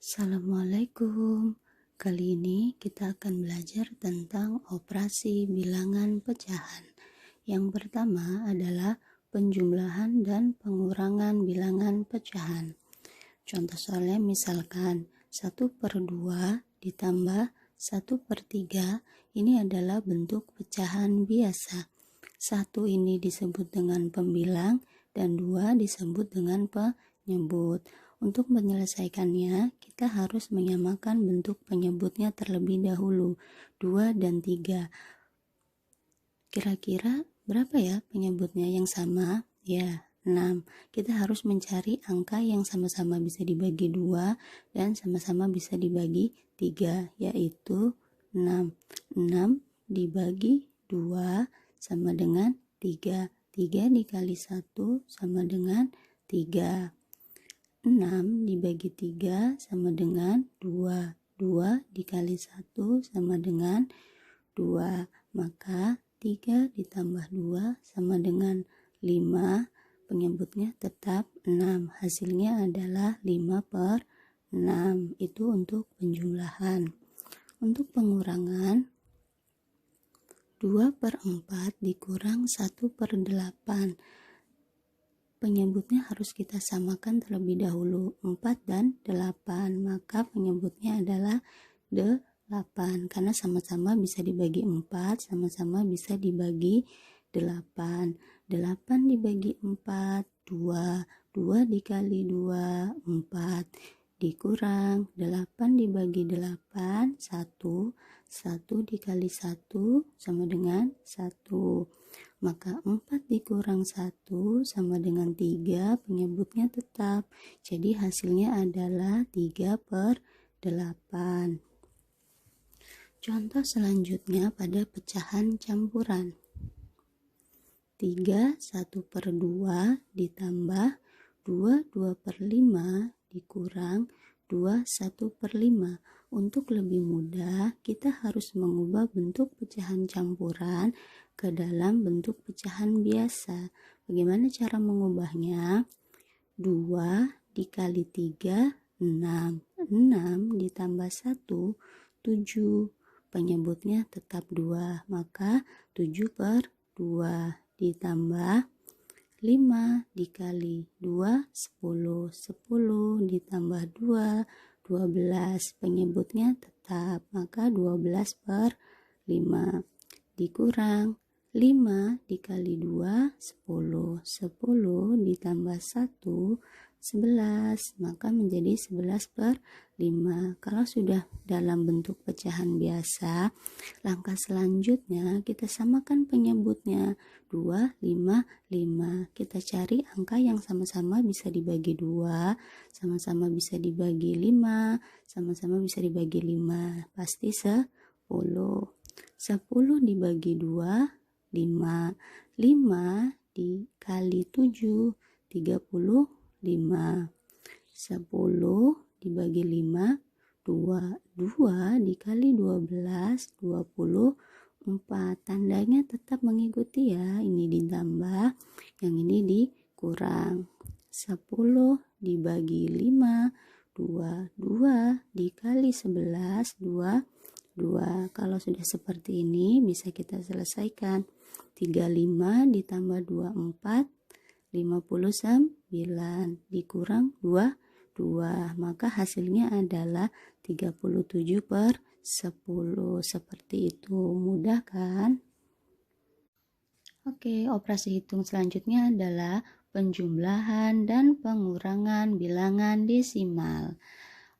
Assalamualaikum. Kali ini kita akan belajar tentang operasi bilangan pecahan. Yang pertama adalah penjumlahan dan pengurangan bilangan pecahan. Contoh soalnya misalkan 1/2 ditambah 1/3, ini adalah bentuk pecahan biasa. 1 ini disebut dengan pembilang dan 2 disebut dengan penyebut. Untuk menyelesaikannya, kita harus menyamakan bentuk penyebutnya terlebih dahulu, 2 dan 3. Kira-kira berapa ya penyebutnya yang sama? Ya, 6. Kita harus mencari angka yang sama-sama bisa dibagi 2 dan sama-sama bisa dibagi 3, yaitu 6. 6 dibagi 2 sama dengan 3. 3 dikali 1 sama dengan 3. 6 dibagi 3 sama dengan 2. 2 dikali 1 sama dengan 2. Maka 3 ditambah 2 sama dengan 5. Penyebutnya tetap 6. Hasilnya adalah 5/6. Itu untuk penjumlahan. Untuk pengurangan, 2/4 dikurang 1/8. Penyebutnya harus kita samakan terlebih dahulu, 4 dan 8. Maka penyebutnya adalah 8, karena sama-sama bisa dibagi 4, sama-sama bisa dibagi 8. 8 dibagi 4, 2. 2 dikali 2, 4. Dikurang 8 dibagi 8, 1. 1 dikali 1 sama dengan 1. Maka 4 dikurang 1 sama dengan 3, penyebutnya tetap. Jadi hasilnya adalah 3/8. Contoh selanjutnya pada pecahan campuran. 3 1/2 ditambah 2 2/5 dikurang 2 1/5. Untuk lebih mudah, kita harus mengubah bentuk pecahan campuran ke dalam bentuk pecahan biasa. Bagaimana cara mengubahnya? 2 dikali 3, 6. 6 ditambah 1, 7. Penyebutnya tetap 2, maka 7/2 ditambah 5 dikali 2, 10. 10 ditambah 2, 12. Penyebutnya tetap, maka 12/5. Dikurang 5 dikali 2, 10. 10 ditambah 1, 11. Maka menjadi 11/5. Kalau sudah dalam bentuk pecahan biasa, langkah selanjutnya kita samakan penyebutnya, 2, 5, 5. Kita cari angka yang sama-sama bisa dibagi 2, sama-sama bisa dibagi 5, sama-sama bisa dibagi 5. Pasti 10. 10 dibagi 2, 5. 5 dikali 7, 35. 10 dibagi 5, 2. 2 dikali 12, 24. Tandanya tetap mengikuti ya. Ini ditambah, yang ini dikurang. 10 dibagi 5, 2. 2 dikali 11, 2. 2. Kalau sudah seperti ini bisa kita selesaikan. 35 ditambah 24, 59 dikurang 2, 2. Maka hasilnya adalah 37/10. Seperti itu. Mudah kan? Oke, operasi hitung selanjutnya adalah penjumlahan dan pengurangan bilangan desimal.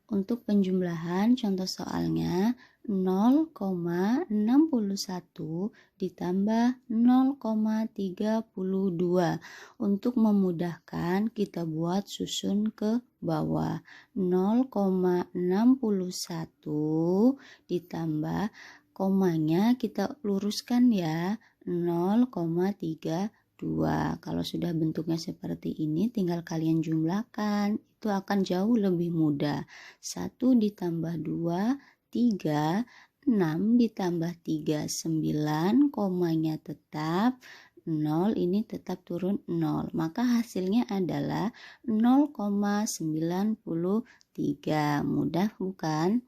Untuk penjumlahan, contoh soalnya 0,61 ditambah 0,32. Untuk memudahkan, kita buat susun ke bawah. 0,61 ditambah, komanya kita luruskan ya, 0,32. Kalau sudah bentuknya seperti ini, tinggal kalian jumlahkan. Itu akan jauh lebih mudah. 1 ditambah 2, 3. 6 ditambah 3, 9. Komanya tetap 0, ini tetap turun 0. Maka hasilnya adalah 0,93. 3. Mudah bukan?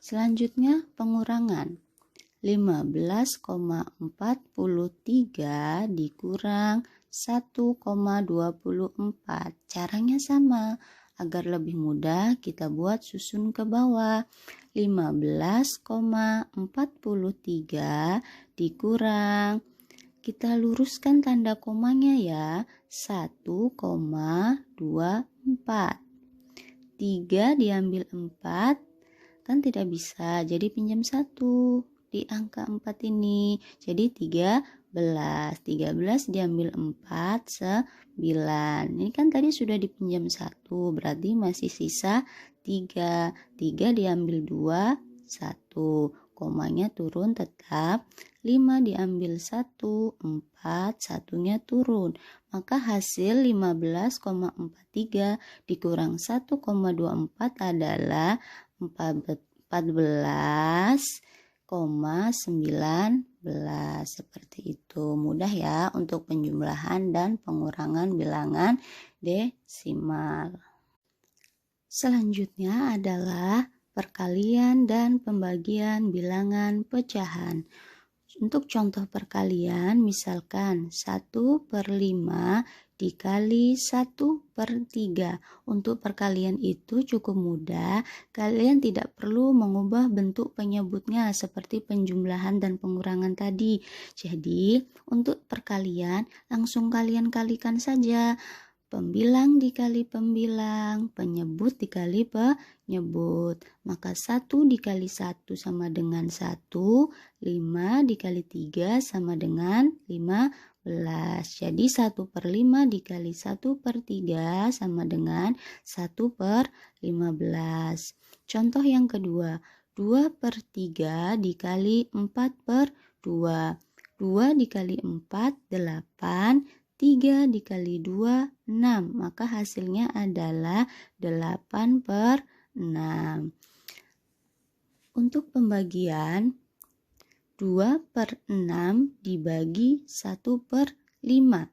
Selanjutnya pengurangan. 15,43 dikurang 1,24. Caranya sama. Agar lebih mudah kita buat susun ke bawah. 15,43 dikurang, kita luruskan tanda komanya ya, 1,24. 3 diambil 4 kan tidak bisa, jadi pinjam 1 di angka 4 ini, jadi 13 diambil 4, 9. Ini kan tadi sudah dipinjam 1, berarti masih sisa 3 diambil 2, 1, komanya turun tetap, 5 diambil 1, 4, satunya turun, maka hasil 15,43 dikurang 1,24 adalah 14,19. Seperti itu. Mudah ya untuk penjumlahan dan pengurangan bilangan desimal. Selanjutnya adalah perkalian dan pembagian bilangan pecahan. Untuk contoh perkalian, misalkan 1/5 dikali 1/3. Untuk perkalian itu cukup mudah, kalian tidak perlu mengubah bentuk penyebutnya seperti penjumlahan dan pengurangan tadi. Jadi, untuk perkalian langsung kalian kalikan saja. Pembilang dikali pembilang, penyebut dikali penyebut. Maka 1 dikali 1 sama dengan 1, 5 dikali 3 sama dengan 15. Jadi 1/5 dikali 1/3 sama dengan 1/15. Contoh yang kedua, 2/3 dikali 4/2. 2 dikali 4, 8. 3 dikali 2, 6. Maka hasilnya adalah 8/6. Untuk pembagian, 2/6 dibagi 1/5.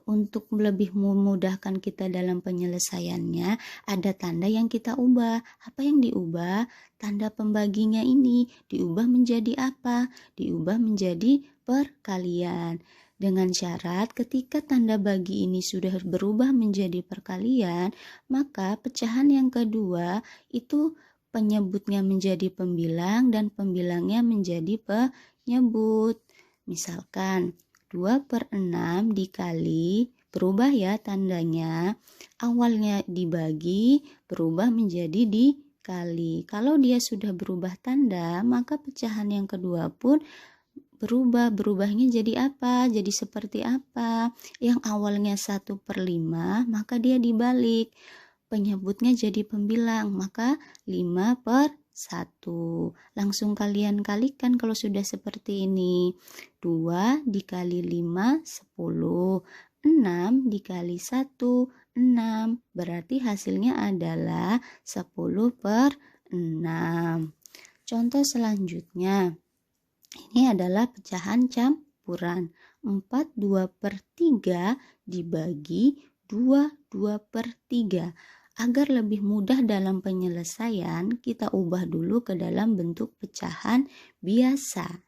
Untuk lebih memudahkan kita dalam penyelesaiannya, ada tanda yang kita ubah. Apa yang diubah? Tanda pembaginya ini diubah menjadi apa? Diubah menjadi perkalian. Dengan syarat ketika tanda bagi ini sudah berubah menjadi perkalian, maka pecahan yang kedua itu penyebutnya menjadi pembilang dan pembilangnya menjadi penyebut. Misalkan 2/6 dikali, berubah ya tandanya, awalnya dibagi berubah menjadi dikali. Kalau dia sudah berubah tanda, maka pecahan yang kedua pun berubahnya jadi apa? Jadi seperti apa? Yang awalnya 1/5, maka dia dibalik. Penyebutnya jadi pembilang, maka 5/1. Langsung kalian kalikan kalau sudah seperti ini. 2 dikali 5, 10. 6 dikali 1, 6. Berarti hasilnya adalah 10/6. Contoh selanjutnya. Ini adalah pecahan campuran. 4 2/3 dibagi 2 2/3. Agar lebih mudah dalam penyelesaian, kita ubah dulu ke dalam bentuk pecahan biasa.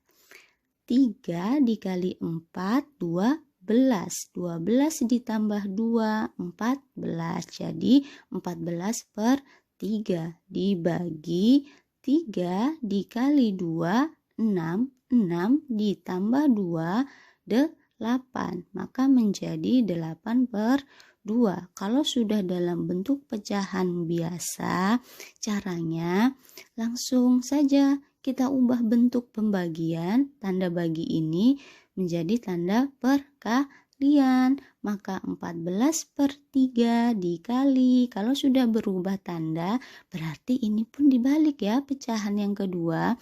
3 dikali 4, 12. 12 ditambah 2, 14. Jadi 14/3 dibagi 3 dikali 2, 6. 6 ditambah 2, 8. Maka menjadi 8/2. Kalau sudah dalam bentuk pecahan biasa, caranya langsung saja kita ubah bentuk pembagian tanda bagi ini menjadi tanda perkalian. Maka 14/3 dikali, kalau sudah berubah tanda berarti ini pun dibalik ya pecahan yang kedua.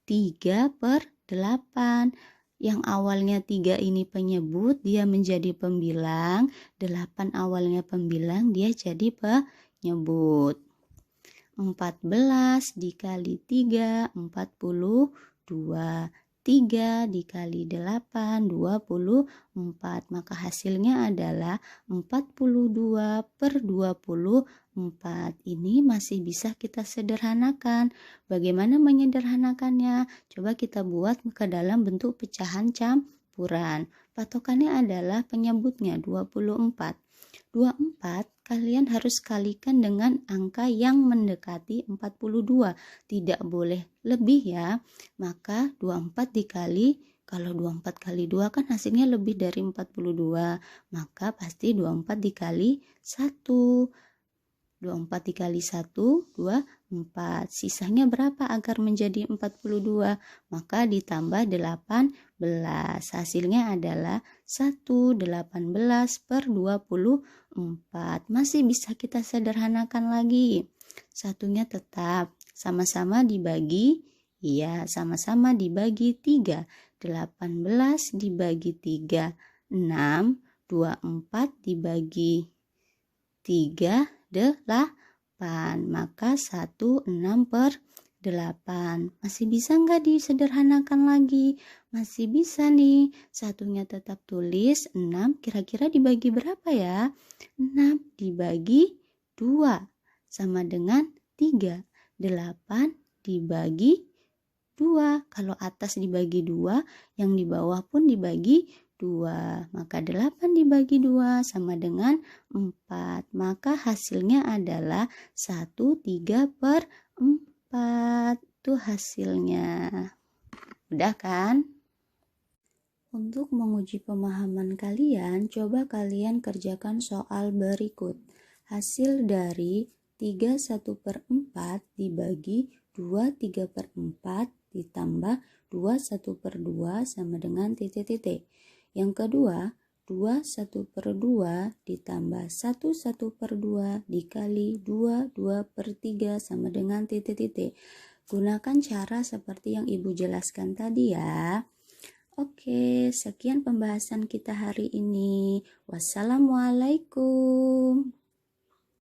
3/8. Yang awalnya 3 ini penyebut, dia menjadi pembilang. 8 awalnya pembilang, dia jadi penyebut. 14 dikali 3, 42. 3 dikali 8, 24. Maka hasilnya adalah 42 per 24. Ini masih bisa kita sederhanakan. Bagaimana menyederhanakannya? Coba kita buat ke dalam bentuk pecahan campuran. Patokannya adalah penyebutnya 24. 24 kalian harus kalikan dengan angka yang mendekati 42. Tidak boleh lebih ya. Maka 24 dikali, kalau 24 kali 2 kan hasilnya lebih dari 42. Maka pasti 24 dikali 1. 24 dikali 1, 24. Sisanya berapa agar menjadi 42? Maka ditambah 18. Hasilnya adalah 18 per 24. Masih bisa kita sederhanakan lagi. Satunya tetap sama-sama dibagi, ya sama-sama dibagi 3. 18 dibagi 3, 6. 24 dibagi 3, 8. Maka 16 per 8. Masih bisa nggak disederhanakan lagi? Masih bisa nih. Satunya tetap tulis 6. Kira-kira dibagi berapa ya? 6 dibagi 2 sama dengan 3. 8 dibagi 2. Kalau atas dibagi 2, yang di bawah pun dibagi 2. Maka 8 dibagi 2 sama dengan 4. Maka hasilnya adalah 13 per 4. Itu hasilnya. Udah kan? Untuk menguji pemahaman kalian, coba kalian kerjakan soal berikut. Hasil dari 3/1/4 dibagi 2/3/4 ditambah 2/1/2 sama dengan titik-titik. Yang kedua, 2/1/2 ditambah 1/1/2 dikali 2/3 sama dengan titik-titik. Gunakan cara seperti yang Ibu jelaskan tadi ya. Oke, sekian pembahasan kita hari ini. Wassalamualaikum.